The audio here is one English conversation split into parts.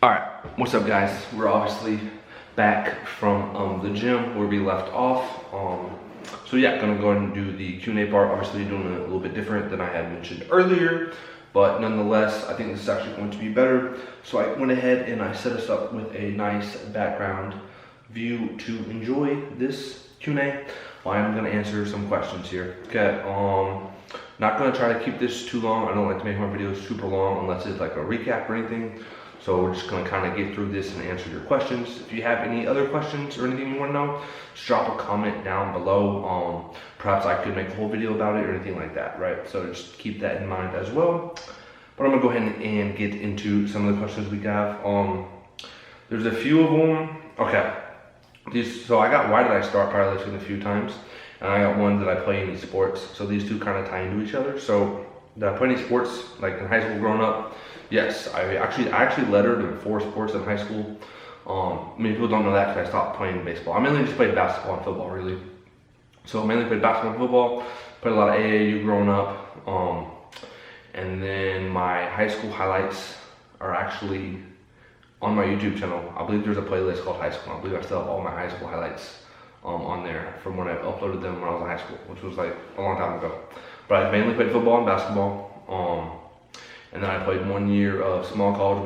Alright, what's up guys? We're obviously back from the gym where we left off. So yeah, gonna go ahead and do the Q&A part. Obviously doing it a little bit different than I had mentioned earlier, but nonetheless, I think this is actually going to be better. So I went ahead and I set us up with a nice background view to enjoy this Q&A while I'm gonna answer some questions here. Okay, not gonna try to keep this too long. I don't like to make my videos super long unless it's like a recap or anything. So we're just gonna kind of get through this and answer your questions. If you have any other questions or anything you wanna know, just drop a comment down below. Perhaps I could make a whole video about it or anything like that, right? So just keep that in mind as well. But I'm gonna go ahead and get into some of the questions we have. There's a few of them. Okay, so I got why did I start powerlifting a few times, and I got one that I play any sports. So these two kind of tie into each other. So did I play any sports like in high school growing up? Yes, I actually lettered in 4 sports in high school. Many people don't know that because I stopped playing baseball. I mainly just played basketball and football, really. So mainly played basketball and football. Played a lot of AAU growing up. And then my high school highlights are actually on my YouTube channel. I believe there's a playlist called High School. I believe I still have all my high school highlights on there from when I uploaded them when I was in high school, which was like a long time ago. But I mainly played football and basketball. And then I played 1 year of small college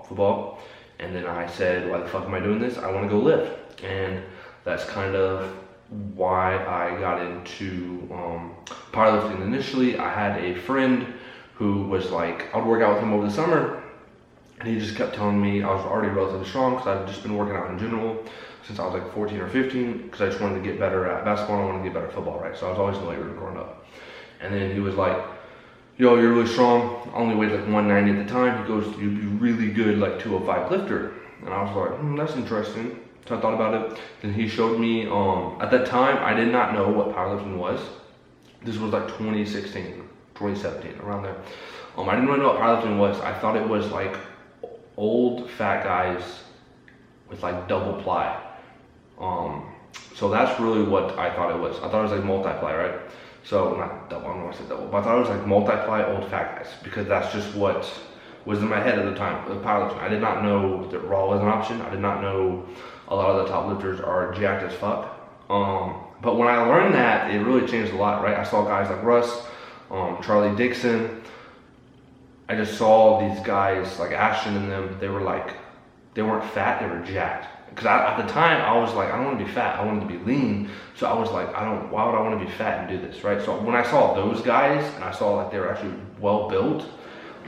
football. And then I said, why the fuck am I doing this? I want to go lift. And that's kind of why I got into powerlifting initially. I had a friend who was like, I would work out with him over the summer. And he just kept telling me I was already relatively strong because I've just been working out in general since I was like 14 or 15 because I just wanted to get better at basketball and I wanted to get better at football, right? So I was always in the weight room growing up. And then he was like, yo, you're really strong. I only weighed like 190 at the time. He goes, you'd be really good like 205 lifter. And I was like, that's interesting. So I thought about it. Then he showed me, at that time, I did not know what powerlifting was. This was like 2016, 2017, around there. I didn't really know what powerlifting was. I thought it was like old fat guys with like double ply. So that's really what I thought it was. I thought it was like multiply, right? So not double, I don't know why I said double, but I thought it was like multiply old fat guys because that's just what was in my head at the time with powerlifting. I did not know that raw was an option. I did not know a lot of the top lifters are jacked as fuck. But when I learned that, it really changed a lot, right? I saw guys like Russ, Charlie Dixon. I just saw these guys like Ashton and them. They weren't fat, they were jacked. Because at the time, I was like, I don't want to be fat, I wanted to be lean. So I was like, why would I want to be fat and do this, right? So when I saw those guys, and I saw like they were actually well built,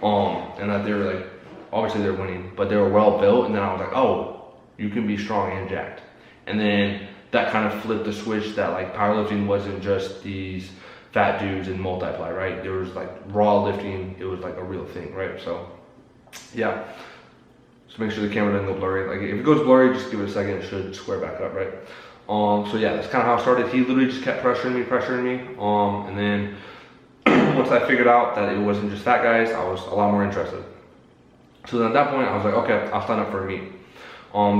and that they were like, obviously they're winning, but they were well built, and then I was like, oh, you can be strong and jacked. And then that kind of flipped the switch that like powerlifting wasn't just these fat dudes and multiply, right? There was like raw lifting, it was like a real thing, right? So yeah. So make sure the camera doesn't go blurry. Like if it goes blurry, just give it a second, it should square back up, right? So yeah, that's kind of how it started. He literally just kept pressuring me. And then once I figured out that it wasn't just fat guys, I was a lot more interested. So then at that point, I was like, okay, I'll sign up for a meet.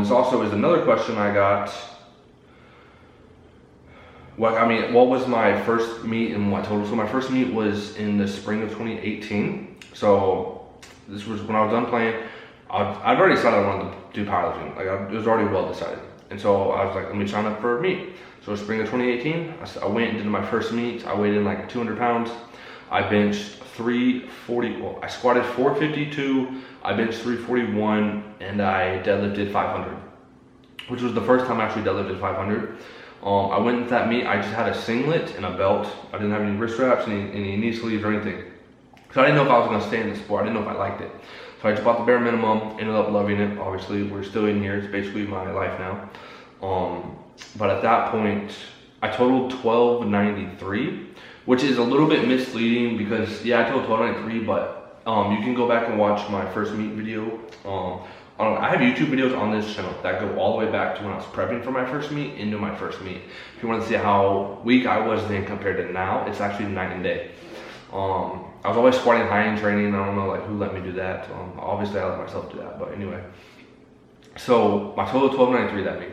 This also is another question I got. What was my first meet and what total? So my first meet was in the spring of 2018. So this was when I was done playing. I've already decided I wanted to do powerlifting. Like it was already well decided. And so I was like, let me sign up for a meet. So spring of 2018, I went and did my first meet. I weighed in like 200 pounds. I benched 340, well, I squatted 452, I benched 341, and I deadlifted 500, which was the first time I actually deadlifted 500. I went into that meet, I just had a singlet and a belt. I didn't have any wrist wraps, any knee sleeves or anything. So I didn't know if I was gonna stay in the sport. I didn't know if I liked it. So I just bought the bare minimum, ended up loving it. Obviously, we're still in here. It's basically my life now. But at that point, I totaled 1293, which is a little bit misleading because, yeah, I totaled 1293, but you can go back and watch my first meet video. I have YouTube videos on this channel that go all the way back to when I was prepping for my first meet into my first meet. If you want to see how weak I was then compared to now, it's actually night and day. I was always squatting high in training. I don't know like who let me do that. Obviously I let myself do that, but anyway. So my total 1293 that meet.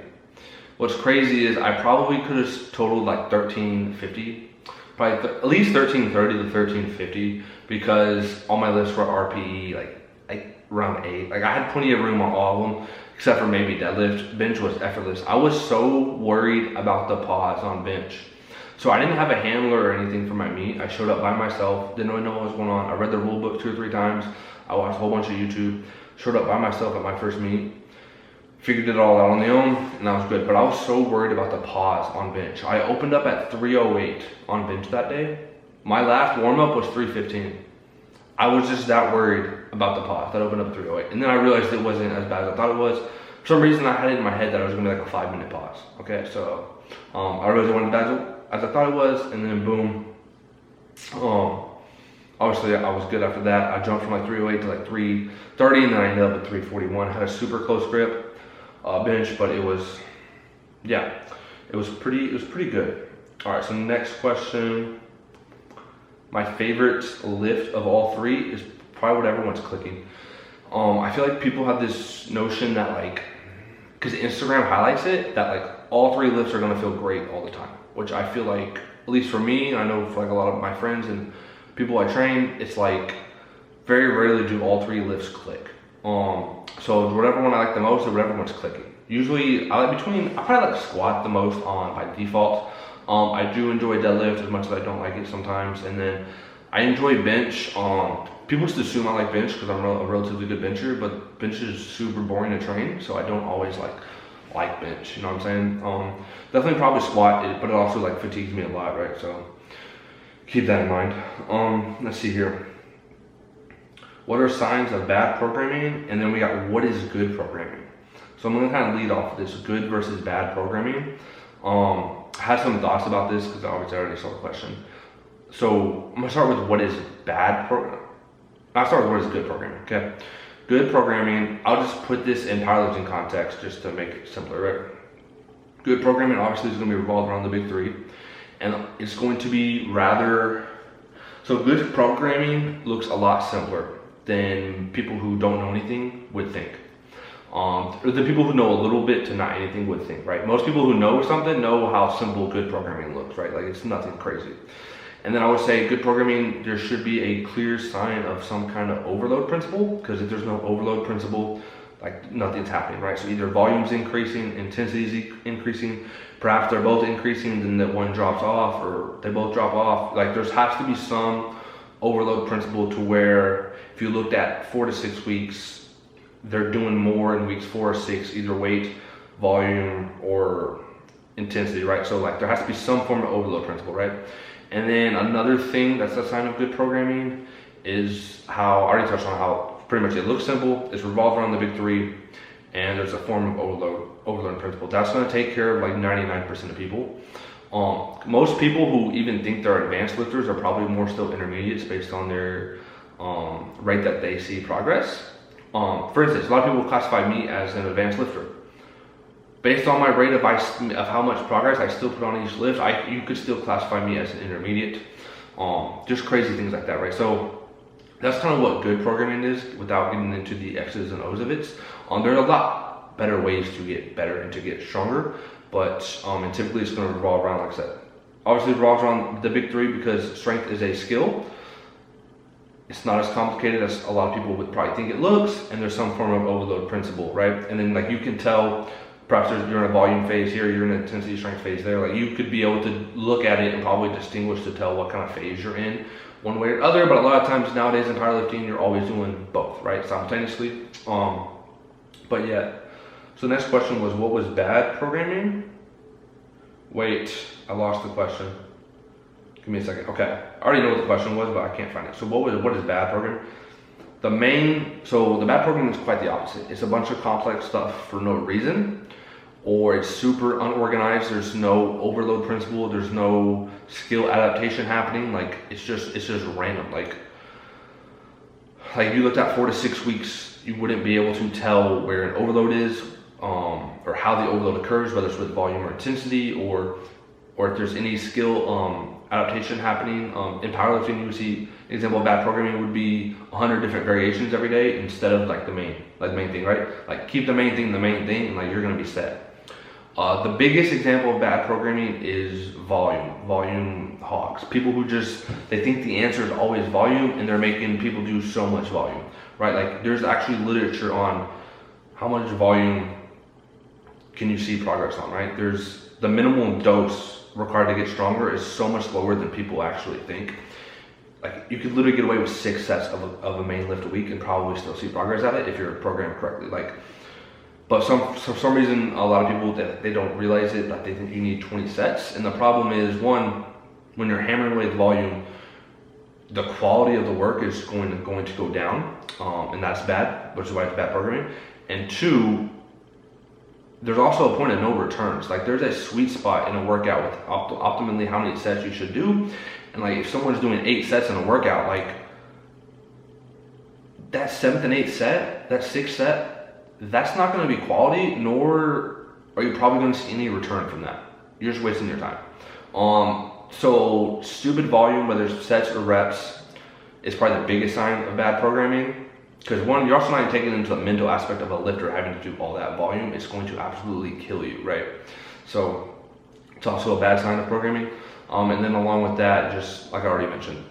What's crazy is I probably could have totaled like 1350, probably at least 1330 to 1350 because all my lifts were RPE like like around 8. Like I had plenty of room on all of them, except for maybe deadlift. Bench was effortless. I was so worried about the pause on bench. So I didn't have a handler or anything for my meet. I showed up by myself, didn't really know what was going on. I read the rule book 2 or 3 times. I watched a whole bunch of YouTube, showed up by myself at my first meet, figured it all out on the own, and that was good. But I was so worried about the pause on bench. I opened up at 308 on bench that day. My last warm-up was 315. I was just that worried about the pause that opened up at 308. And then I realized it wasn't as bad as I thought it was. For some reason, I had it in my head that it was gonna be like a 5-minute pause. Okay, so I realized it wasn't as bad as I thought it was, and then boom. Obviously, I was good after that. I jumped from like 308 to like 330, and then I ended up at 341. I had a super close grip bench, but it was, yeah, it was pretty good. All right, so next question. My favorite lift of all 3 is probably what everyone's clicking. I feel like people have this notion that like, because Instagram highlights it, that like all 3 lifts are gonna feel great all the time, which I feel like, at least for me, I know for like a lot of my friends and people I train, it's like very rarely do all 3 lifts click. So whatever one I like the most or whatever one's clicking. Usually I probably like squat the most on by default. I do enjoy deadlift as much as I don't like it sometimes, and then I enjoy bench. People just assume I like bench because I'm a relatively good bencher, but bench is super boring to train, so I don't always like bench, you know what I'm saying? Definitely probably squat, but it also like fatigues me a lot, right? So keep that in mind. Let's see here. What are signs of bad programming? And then we got what is good programming. So I'm gonna kind of lead off this good versus bad programming. I had some thoughts about this because obviously I already saw the question. So I'm gonna start with what is bad program. I'll start with what is good programming, okay? Good programming, I'll just put this in powerlifting context just to make it simpler, right? Good programming obviously is gonna be revolved around the big 3. And it's going to be so good programming looks a lot simpler than people who don't know anything would think. Or the people who know a little bit to not anything would think, right? Most people who know something know how simple good programming looks, right? Like it's nothing crazy. And then I would say good programming, there should be a clear sign of some kind of overload principle, because if there's no overload principle, like nothing's happening, right? So either volume's increasing, intensity's increasing, perhaps they're both increasing, then that one drops off, or they both drop off. Like there has to be some overload principle to where if you looked at 4 to 6 weeks, they're doing more in weeks 4 or 6, either weight, volume, or intensity, right? So like there has to be some form of overload principle, right? And then another thing that's a sign of good programming is how, I already touched on how pretty much it looks simple, it's revolved around the big 3, and there's a form of overload principle. That's gonna take care of like 99% of people. Most people who even think they're advanced lifters are probably more still intermediates based on their rate that they see progress. For instance, a lot of people classify me as an advanced lifter. Based on my rate of how much progress I still put on each lift, you could still classify me as an intermediate. Just crazy things like that, right? So that's kind of what good programming is without getting into the X's and O's of it. There's a lot better ways to get better and to get stronger, but and typically it's going to revolve around, like I said, obviously it revolves around the big 3 because strength is a skill. It's not as complicated as a lot of people would probably think it looks, and there's some form of overload principle, right? And then like you can tell, perhaps you're in a volume phase here, you're in an intensity strength phase there. Like you could be able to look at it and probably distinguish to tell what kind of phase you're in, one way or other. But a lot of times nowadays in powerlifting, you're always doing both, right, simultaneously. But yeah. So the next question was, what was bad programming? Wait, I lost the question. Give me a second. Okay, I already know what the question was, but I can't find it. So what is bad programming? The bad programming is quite the opposite. It's a bunch of complex stuff for no reason, or it's super unorganized. There's no overload principle. There's no skill adaptation happening. Like it's just random. Like you looked at 4 to 6 weeks, you wouldn't be able to tell where an overload is, or how the overload occurs, whether it's with volume or intensity, or if there's any skill adaptation happening. In powerlifting, you would see an example of bad programming would be 100 different variations every day instead of like the main thing, right? Like keep the main thing, and like you're gonna be set. The biggest example of bad programming is volume hogs. People who they think the answer is always volume, and they're making people do so much volume, right? Like there's actually literature on how much volume can you see progress on, right? There's the minimum dose required to get stronger is so much lower than people actually think. Like you could literally get away with 6 sets of a main lift a week and probably still see progress at it if you're programmed correctly. But for some reason, a lot of people, they don't realize it, that they think you need 20 sets. And the problem is, one, when you're hammering away the volume, the quality of the work is going to go down, and that's bad, which is why it's bad programming. And 2, there's also a point of no returns. Like there's a sweet spot in a workout with optimally how many sets you should do. And like if someone's doing 8 sets in a workout, like that 7th and 8th set, that 6th set, that's not going to be quality, nor are you probably going to see any return from that. You're just wasting your time. So stupid volume, whether it's sets or reps, is probably the biggest sign of bad programming. Because one, you're also not taking into the mental aspect of a lifter having to do all that volume. It's going to absolutely kill you, right? So it's also a bad sign of programming. And then along with that, just like I already mentioned,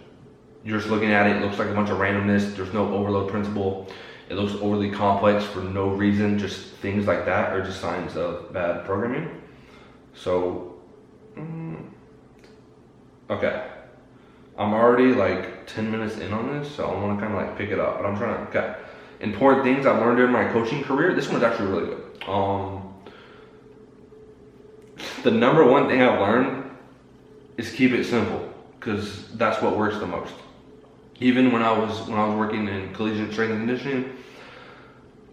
you're just looking at it, it looks like a bunch of randomness. There's no overload principle. It looks overly complex for no reason. Just things like that are just signs of bad programming. So, okay. I'm already like 10 minutes in on this, so I want to kind of like pick it up. But I'm trying to, okay. Important things I've learned during my coaching career. This one's actually really good. The number one thing I've learned is keep it simple, because that's what works the most. Even when I was working in collegiate strength and conditioning,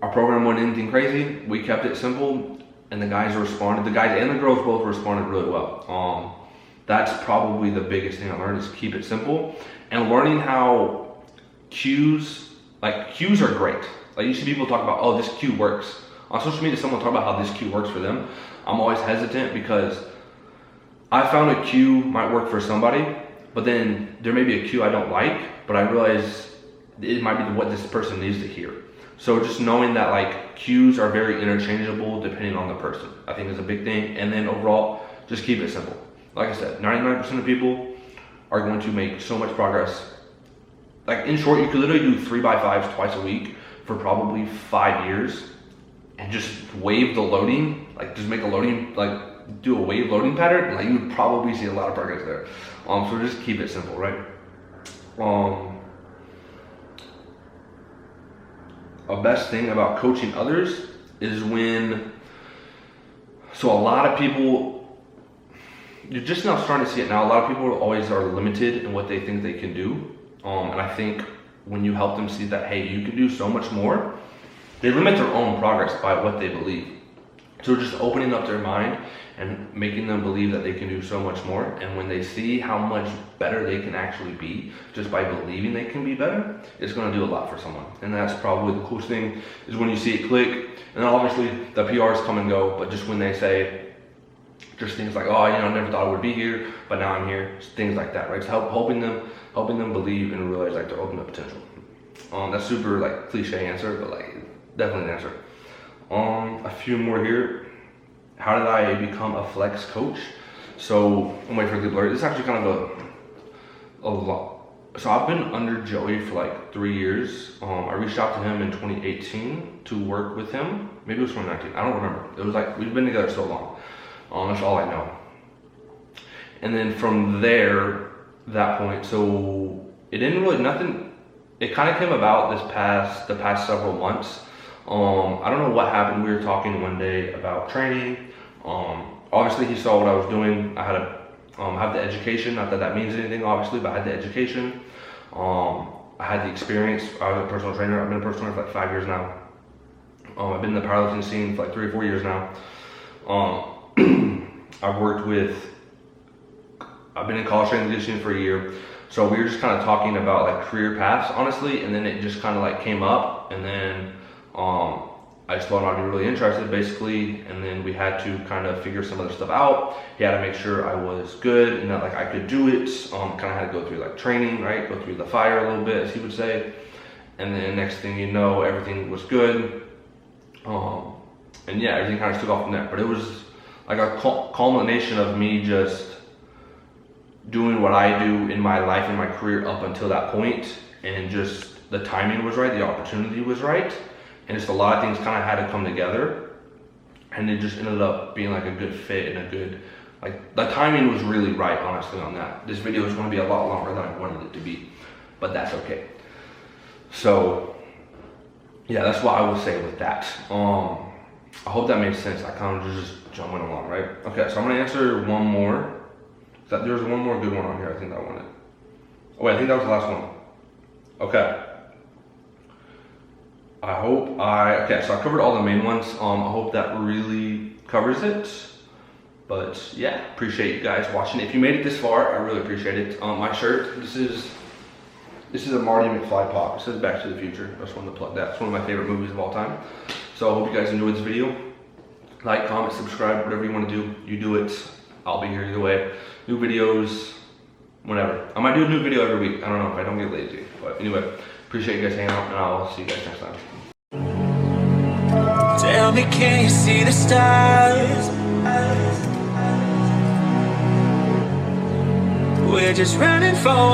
our program wasn't anything crazy. We kept it simple, and the guys and the girls both responded really well. That's probably the biggest thing I learned, is keep it simple, and learning how cues are great. Like you see people talk about, oh, this cue works. On social media, someone talk about how this cue works for them. I'm always hesitant because I found a cue might work for somebody, but then there may be a cue I don't like, but I realize it might be what this person needs to hear. So just knowing that like cues are very interchangeable depending on the person, I think is a big thing. And then overall, just keep it simple. Like I said, 99% of people are going to make so much progress. Like in short, you could literally do 3x5s twice a week for probably 5 years and just wave the loading, like just make a loading, like do a wave loading pattern, like you would probably see a lot of progress there. So just keep it simple, right? A best thing about coaching others is so a lot of people, you're just now starting to see it now, a lot of people always are limited in what they think they can do. And I think when you help them see that, hey, you can do so much more, they limit their own progress by what they believe. So just opening up their mind and making them believe that they can do so much more. And when they see how much better they can actually be just by believing they can be better, it's going to do a lot for someone. And that's probably the coolest thing, is when you see it click. And then obviously the PRs come and go, but just when they say just things like, oh, I never thought I would be here, but now I'm here, things like that, right? So helping them believe and realize like their ultimate potential. That's super like cliche answer, but like definitely an answer. A few more here. How did I become a flex coach? So I'm waiting for the blur. This is actually kind of a lot. So I've been under Joey for like 3 years. I reached out to him in 2018 to work with him. Maybe it was 2019. I don't remember. It was like we've been together so long. That's all I know. And then from there, that point, so it didn't really nothing. It kind of came about the past several months. I don't know what happened. We were talking one day about training. Obviously he saw what I was doing. I had have the education, not that that means anything obviously, but I had the education. I had the experience. I was a personal trainer. I've been a personal trainer for like 5 years now. I've been in the powerlifting scene for like 3 or 4 years now. I've been in college training and conditioning for a year. So we were just kind of talking about like career paths, honestly, and then it just kind of like came up, and then I just thought I'd be really interested basically, and then we had to kind of figure some other stuff out. He had to make sure I was good and that like I could do it. Kind of had to go through like training, right? Go through the fire a little bit, as he would say. And then next thing you know, everything was good. And yeah, everything kind of took off from there. But it was like a culmination of me just doing what I do in my life and my career up until that point, and just the timing was right, the opportunity was right, and just a lot of things kind of had to come together, and it just ended up being like a good fit and a good, like the timing was really right, honestly, on that. This video is going to be a lot longer than I wanted it to be, but that's okay. So yeah, that's what I would say with that. I hope that made sense. I kind of just jumping along, right? Okay, so I'm gonna answer one more. There's one more good one on here, I think I wanted. Oh wait, I think that was the last one. Okay. Okay, so I covered all the main ones. I hope that really covers it. But yeah, appreciate you guys watching. If you made it this far, I really appreciate it. My shirt, this is a Marty McFly pop. It says Back to the Future. I just wanted to plug that. It's one of my favorite movies of all time. So I hope you guys enjoyed this video. Like, comment, subscribe, whatever you want to do, you do it. I'll be here either way. New videos, whenever. I might do a new video every week. I don't know if I don't get lazy. But anyway, appreciate you guys hanging out, and I'll see you guys next time. Tell me, can you see the stars? We're just running for